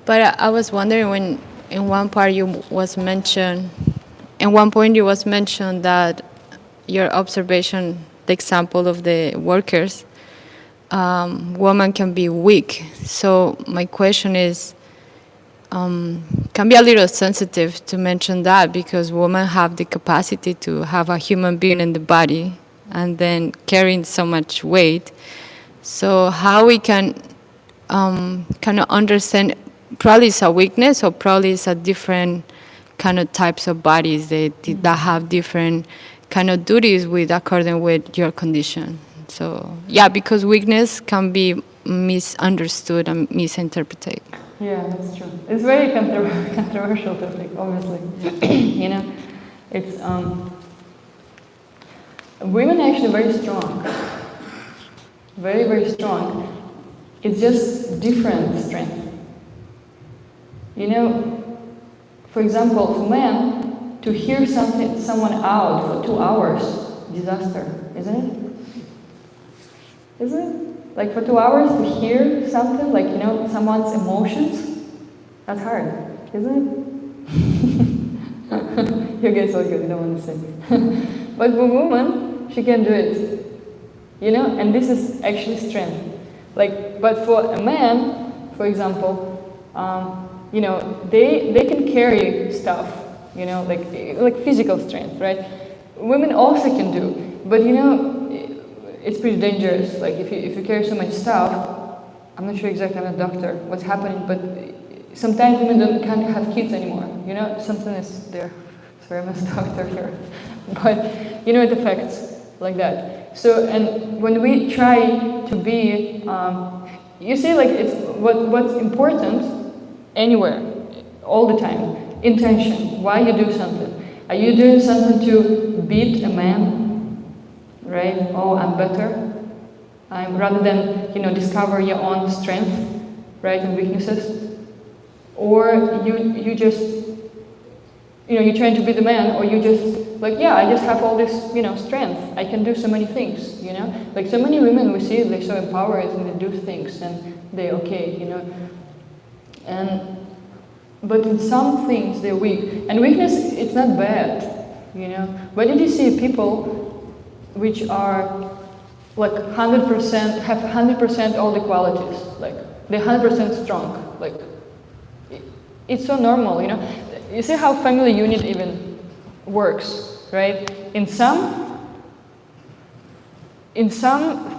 But I was wondering when in one point you was mentioned that your observation, the example of the workers, woman can be weak. So my question is, can be a little sensitive to mention that because women have the capacity to have a human being in the body and then carrying so much weight. So how we can kind of understand, probably it's a weakness or probably it's a different kind of types of bodies that have different kind of duties according with your condition. So yeah, because weakness can be misunderstood and misinterpreted. Yeah, that's true. It's very controversial topic, obviously. It's women are actually very strong, very, very strong. It's just different strength. For example, for men to hear someone out for 2 hours, disaster, isn't it? Isn't it? Like for 2 hours to hear something, like, someone's emotions, that's hard, isn't it? You guys are good, you don't want to say. But for woman, she can do it, and this is actually strength. But for a man, for example, they can carry stuff, like physical strength, right? Women also can do, but it's pretty dangerous. Like if you carry so much stuff, I'm not sure exactly, I'm not a doctor, what's happening, but sometimes women can't have kids anymore. Something is there. Sorry, I'm not a doctor here, but it affects like that. So, and when we try to be, you see, like it's what's important anywhere, all the time. Intention. Why you do something? Are you doing something to beat a man? Right? Oh, I'm better. Rather than discover your own strength, right, and weaknesses, or you just you're trying to be the man, or you just like, yeah, I just have all this strength. I can do so many things. Like so many women we see, they're so empowered and they do things and they're okay. But in some things they're weak, and weakness, it's not bad. But did you see people which are like 100%, have 100% all the qualities, like they're 100% strong, like it's so normal, You see how family unit even works, right? In some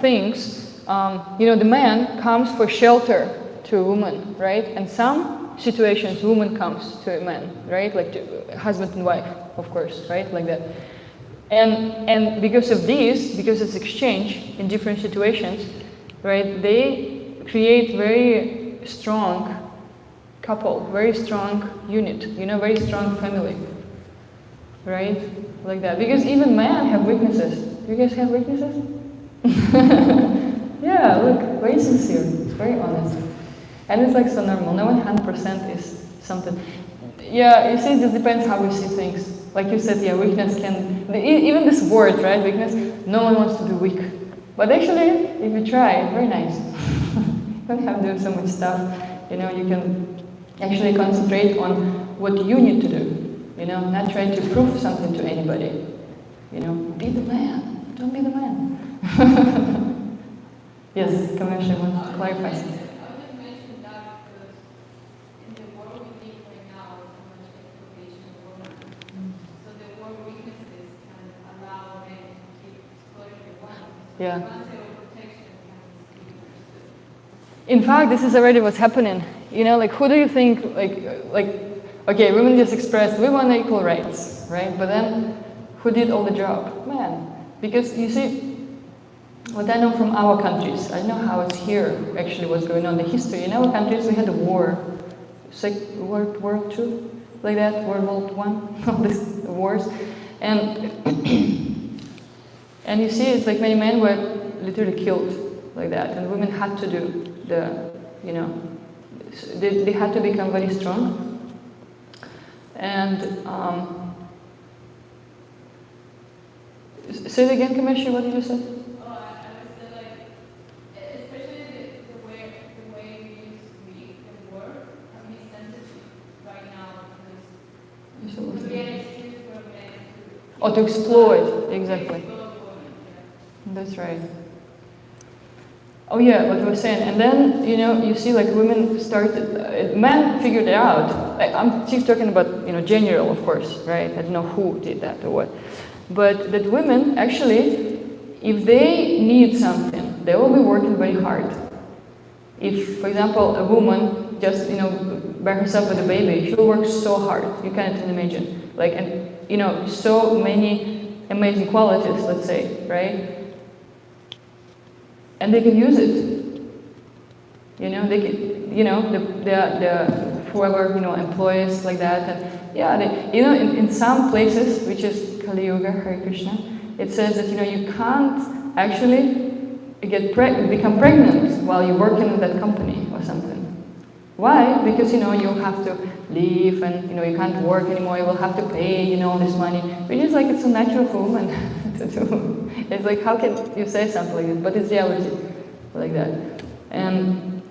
things, the man comes for shelter to a woman, right? And some situations, woman comes to a man, right? Like to husband and wife, of course, right? Like that. And because of this, because it's exchange in different situations, right, they create very strong couple, very strong unit, very strong family, right, like that. Because even men have weaknesses. Do you guys have weaknesses? Yeah, look, very sincere, very honest. And it's like so normal. No one 100% is something. Yeah, you see, it just depends how we see things. Like you said, yeah, weakness can, even this word, right, weakness, no one wants to be weak. But actually, if you try, very nice. don't have to do so much stuff. You know, you can actually concentrate on what you need to do. You know, not trying to prove something to anybody. You know, be the man. Don't be the man. Yes, Kamesh wants to clarify something. Yeah. In fact, this is already what's happening. You know, like, who do you think, okay, women just expressed, we want equal rights, right? But then, who did all the job? Men. Because, you see, what I know from our countries, I know how it's here, actually, what's going on, the history. In our countries, we had a war, World II, like that, World War I, all these wars. And you see, it's like many men were literally killed like that, and women had to do the, you know, they had to become very strong. And say it again, Kameshi, what did you say? Oh, I would say, like, especially the way we use we and work can be sensitive right now because to be an excuse for men to... Or to exploit, exactly. That's right. Oh yeah, what we were saying. And then, you know, you see like women started, men figured it out. Like, I'm just talking about, you know, general, of course, right? I don't know who did that or what. But that women, actually, if they need something, they will be working very hard. If, for example, a woman just, you know, by herself with a baby, she'll work so hard. You can't even imagine. Like, and, you know, so many amazing qualities, let's say, right? And they can use it. You know, they can, you know, the whoever, you know, employees like that. And yeah, they, you know, in some places, which is Kali Yuga, Hare Krishna, it says that, you know, you can't actually become pregnant while you're working in that company or something. Why? Because, you know, you have to leave and, you know, you can't work anymore, you will have to pay, you know, all this money. Which is like, it's so natural for women to do. It's like, how can you say something like this? But it's reality, like that. And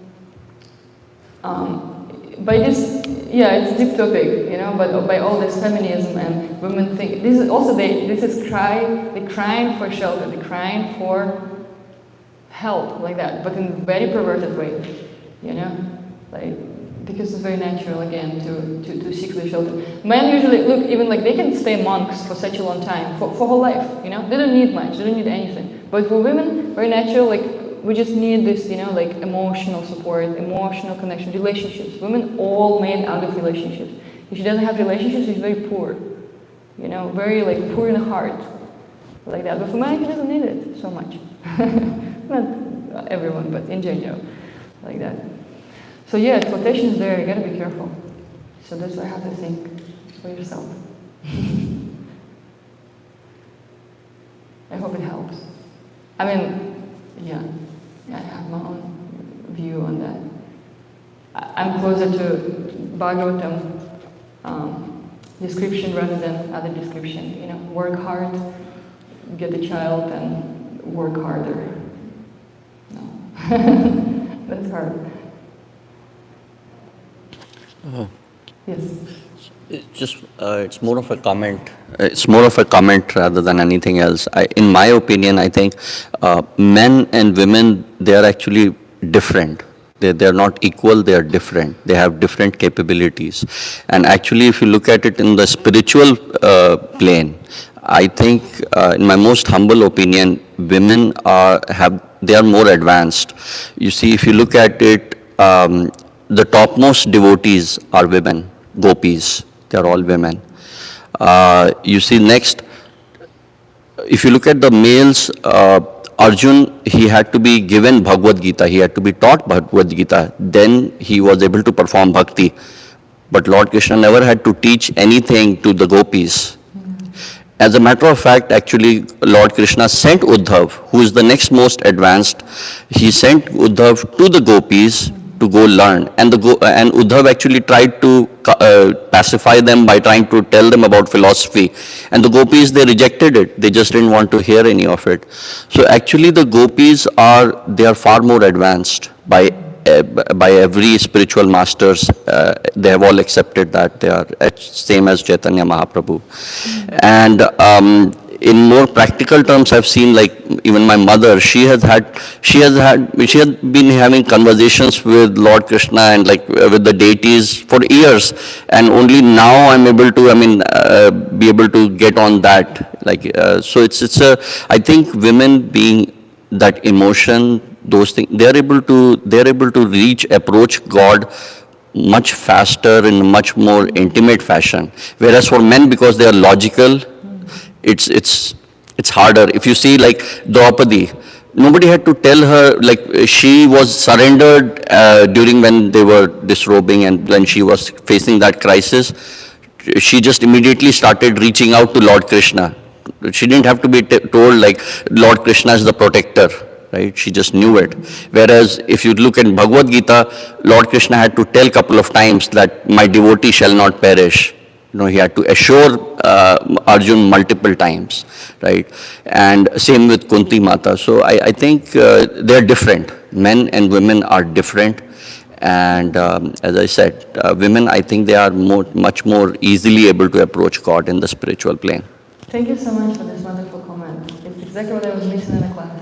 by this, yeah, it's a deep topic, you know, but by all this feminism and women think, this is also, they're crying for shelter, they're crying for help, like that, but in a very perverted way, you know, like, because it's very natural, again, to seek the shelter. Men usually, look, even like, they can stay monks for such a long time, for whole life, you know, they don't need much, they don't need anything. But for women, very natural, like, we just need this, you know, like, emotional support, emotional connection, relationships. Women all made out of relationships. If she doesn't have relationships, she's very poor, you know, very, like, poor in heart, like that. But for men, he doesn't need it so much. Not everyone, but in general, like that. So yeah, exploitation is there, you gotta be careful. So that's what I have to think for yourself. I hope it helps. I mean, yeah, I have my own view on that. I'm closer to Bhāgavatam description rather than other description. You know, work hard, get a child, and work harder. No, that's hard. Yes. It's more of a comment. It's more of a comment rather than anything else. In my opinion, I think men and women, they are actually different. They're not equal, they are different. They have different capabilities. And actually, if you look at it in the spiritual plane, I think, in my most humble opinion, women they are more advanced. You see, if you look at it, the topmost devotees are women, gopis. They are all women. You see, next, if you look at the males, Arjun, he had to be given Bhagavad Gita. He had to be taught Bhagavad Gita. Then he was able to perform bhakti. But Lord Krishna never had to teach anything to the gopis. As a matter of fact, actually, Lord Krishna sent Uddhav, who is the next most advanced. He sent Uddhav to the gopis to go learn. And Uddhav actually tried to pacify them by trying to tell them about philosophy. And the gopis, they rejected it. They just didn't want to hear any of it. So actually the gopis they are far more advanced by by every spiritual masters. They have all accepted that they are same as Chaitanya Mahaprabhu. And in more practical terms, I've seen, like, even my mother, she has been having conversations with Lord Krishna and like with the deities for years, and only now I'm able to, be able to get on that. Like, so I think women being that emotion, those things, they're able to approach God much faster in a much more intimate fashion. Whereas for men, because they are logical, it's harder. If you see, like, Draupadi, nobody had to tell her, like, she was surrendered during when they were disrobing, and when she was facing that crisis, she just immediately started reaching out to Lord Krishna. She didn't have to be told, like, Lord Krishna is the protector, right? She just knew it. Whereas if you look at Bhagavad Gita, Lord Krishna had to tell a couple of times that my devotee shall not perish. He had to assure Arjun multiple times, right? And same with Kunti Mata. So I think they're different. Men and women are different. And as I said, women, I think they are much more easily able to approach God in the spiritual plane. Thank you so much for this wonderful comment. It's exactly what I was missing in the class.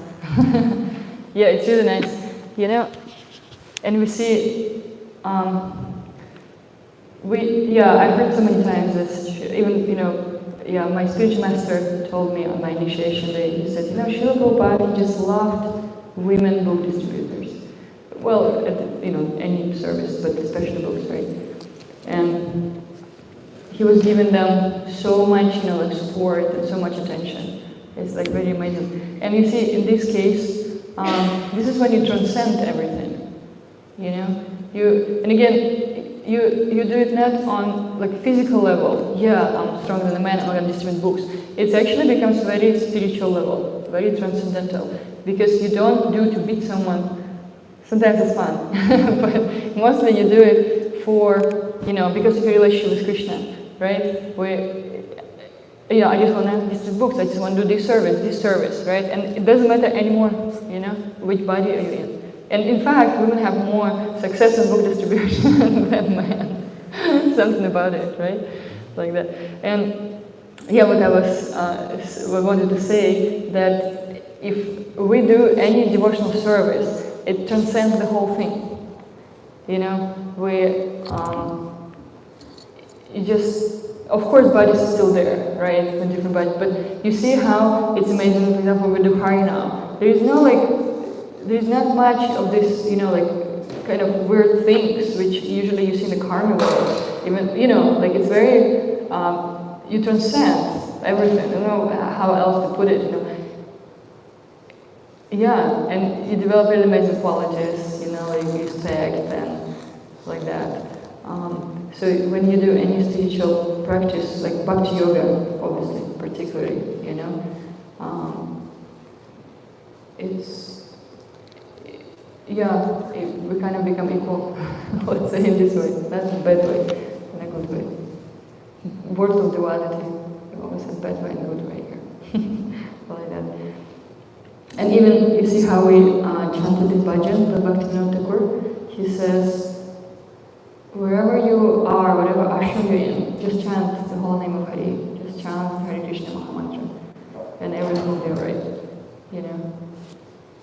Yeah, it's really nice. And we see, I've heard so many times this, even, my spiritual master told me on my initiation day, he said, Srila Prabhupada, he just loved women book distributors. Well, any service, but especially books, right? And he was giving them so much, like, support and so much attention. It's like very amazing. And you see, in this case, this is when you transcend everything. And again, you do it not on, like, physical level. Yeah, I'm stronger than a man, I'm going to distribute books. It actually becomes very spiritual level, very transcendental, because you don't do to beat someone. Sometimes it's fun, but mostly you do it for, because of your relationship with Krishna, right? I just want to distribute books, I just want to do this service, right? And it doesn't matter anymore, which body are you in. And in fact, women have more success in book distribution than men. Something about it, right? Like that. And what I wanted to say, that if we do any devotional service, it transcends the whole thing. Of course, bodies are still there, right? The different bodies, but you see how it's amazing. For example, we do Hari now. There's not much of this, kind of weird things which usually you see in the karma world. Even, it's very, you transcend everything. I don't know how else to put it. Yeah, and you develop really amazing qualities, like respect and like that. So when you do any spiritual practice, like bhakti yoga, obviously, particularly, we kind of become equal, let's say in this way, not in a bad way, in a good way. Word of duality, you always have bad way and good way here, like that. And even you see how we chanted this bhajan, the Bhaktivinoda Thakur, he says, wherever you are, whatever ashram you're in, just chant the whole name of Hari. Just chant Hare Krishna Mahamantra. And everything will be alright.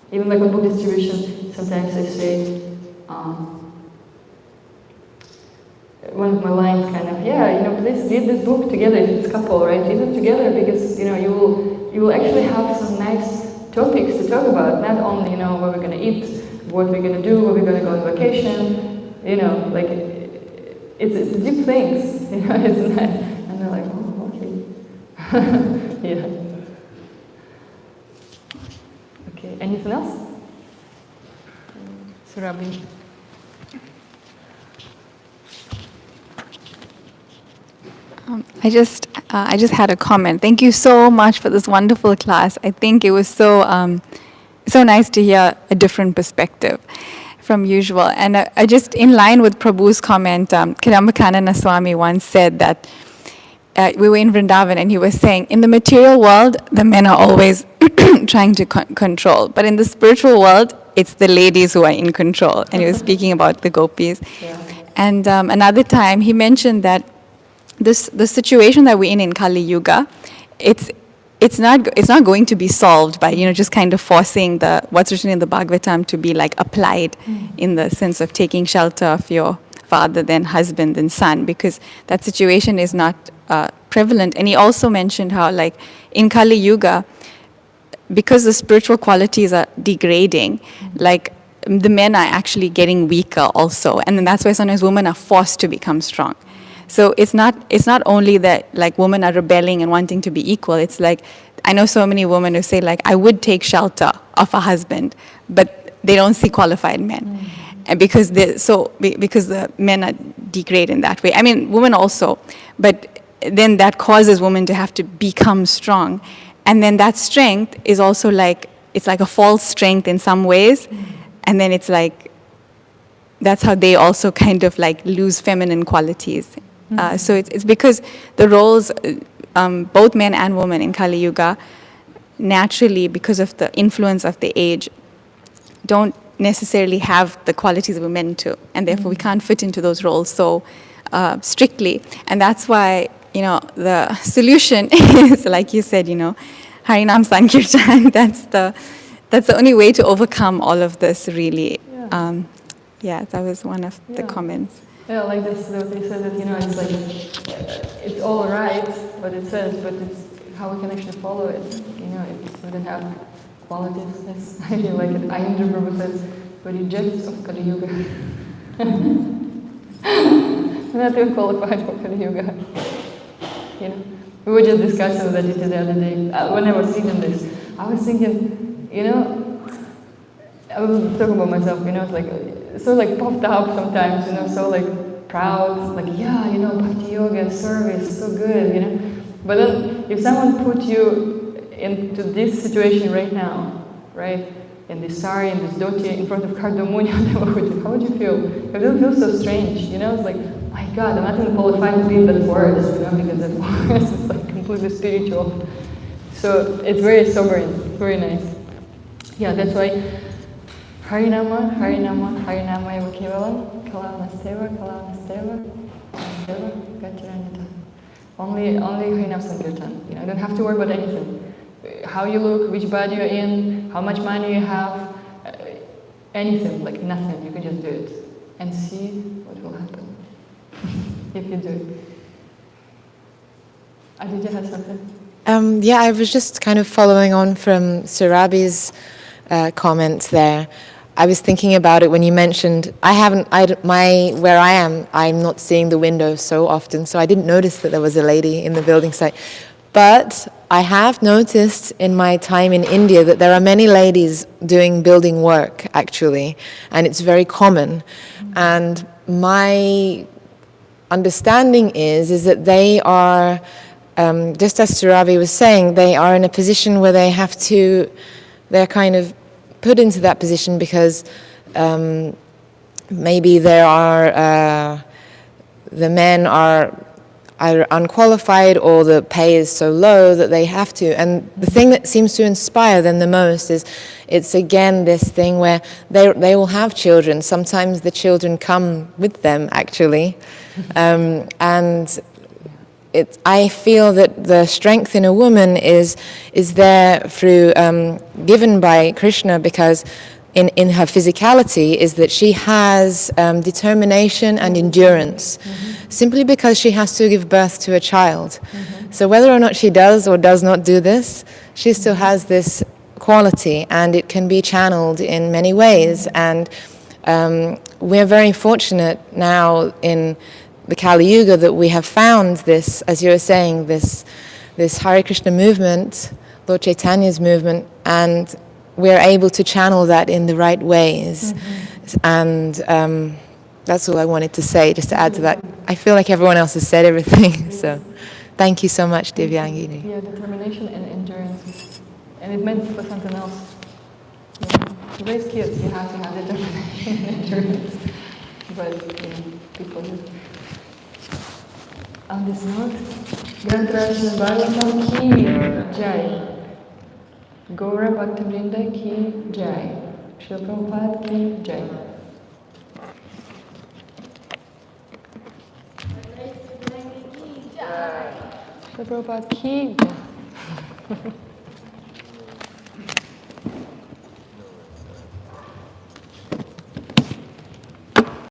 Even like on book distribution, sometimes I say, one of my lines kind of, please read this book together if it's couple, right? Read it together because, you will actually have some nice topics to talk about. Not only, what we're going to eat, what we're going to do, where we're going to go on vacation, it's deep things, it's not, and they're like, oh, okay. Yeah. Okay, anything else? Surabhi. I just had a comment. Thank you so much for this wonderful class. I think it was so nice to hear a different perspective from usual. And I just, in line with Prabhu's comment, Kadambakanana Swami once said that we were in Vrindavan and he was saying, in the material world, the men are always trying to control. But in the spiritual world, it's the ladies who are in control. And he was speaking about the gopis. Yeah. And another time he mentioned that the situation that we're in Kali Yuga, it's not going to be solved by just kind of forcing what's written in the Bhāgavatam to be like applied in the sense of taking shelter of your father, then husband, then son, because that situation is not prevalent. And he also mentioned how like in Kali Yuga, because the spiritual qualities are degrading, like the men are actually getting weaker also, and then that's why sometimes women are forced to become strong. So it's not only that like women are rebelling and wanting to be equal. It's like I know so many women who say like I would take shelter of a husband, but they don't see qualified men, and because the men are degraded in that way. I mean, women also, but then that causes women to have to become strong, and then that strength is also like it's like a false strength in some ways, and then it's like that's how they also kind of like lose feminine qualities. So it's because the roles, both men and women in Kali Yuga, naturally, because of the influence of the age, don't necessarily have the qualities we're meant to, and therefore we can't fit into those roles so strictly. And that's why, the solution is, like you said, Harinam Sankirtan. That's the only way to overcome all of this, really. Yeah. That was one of the comments. Yeah, like this, they said that, it's like, it's all right, what it says, but it's how we can actually follow it. It doesn't have qualities. I feel like it. Ayendra Prabhu says, the rejects of Kali Yuga. We're not even qualified for Kali Yuga. We were just discussing with Aditya the other day, when I was reading this, I was thinking, I was talking about myself, it's like, so like puffed up sometimes, so like proud, like, bhakti yoga, service, so good, But then if someone put you into this situation right now, right, in this sari, in this dhoti, in front of Kardamuni, how would you feel? It would feel so strange, It's like, my God, I'm not even qualified to be in that forest, because that forest is like completely spiritual. So it's very sobering, very nice. Yeah, that's why Harinama, Harinama, Harinama eva kevalam, kalanasteva, gacharanyata. Only Harinam Sankirtan. You don't have to worry about anything. How you look, which body you're in, how much money you have, anything, like nothing. You can just do it and see what will happen if you do it. Aditya has something? Yeah, I was just kind of following on from Surabhi's comment there. I was thinking about it when you mentioned, where I am, I'm not seeing the window so often, so I didn't notice that there was a lady in the building site. But I have noticed in my time in India that there are many ladies doing building work, actually, and it's very common. And my understanding is that they are, just as Surabhi was saying, they are in a position where they're kind of put into that position because maybe there are the men are either unqualified or the pay is so low that they have to. And the thing that seems to inspire them the most is it's again this thing where they will have children. Sometimes the children come with them, actually. And I feel that the strength in a woman is there through given by Krishna, because in her physicality is that she has determination and endurance, simply because she has to give birth to a child. So whether or not she does or does not do this, she still has this quality, and it can be channeled in many ways. And we're very fortunate now in the Kali Yuga that we have found this, as you were saying, this Hare Krishna movement, Lord Chaitanya's movement, and we're able to channel that in the right ways. And that's all I wanted to say, just to add to that. I feel like everyone else has said everything, so thank you so much, Divyangi. Yeah, determination and endurance. And it meant for something else. To raise kids, you have to have determination and endurance. But, people do. On this note, Śrimad Bhāgavatam ki jai. Gaura Bhakta Vrinda ki jai. Srila Prabhupada ki jai. Srila Prabhupada ki jai.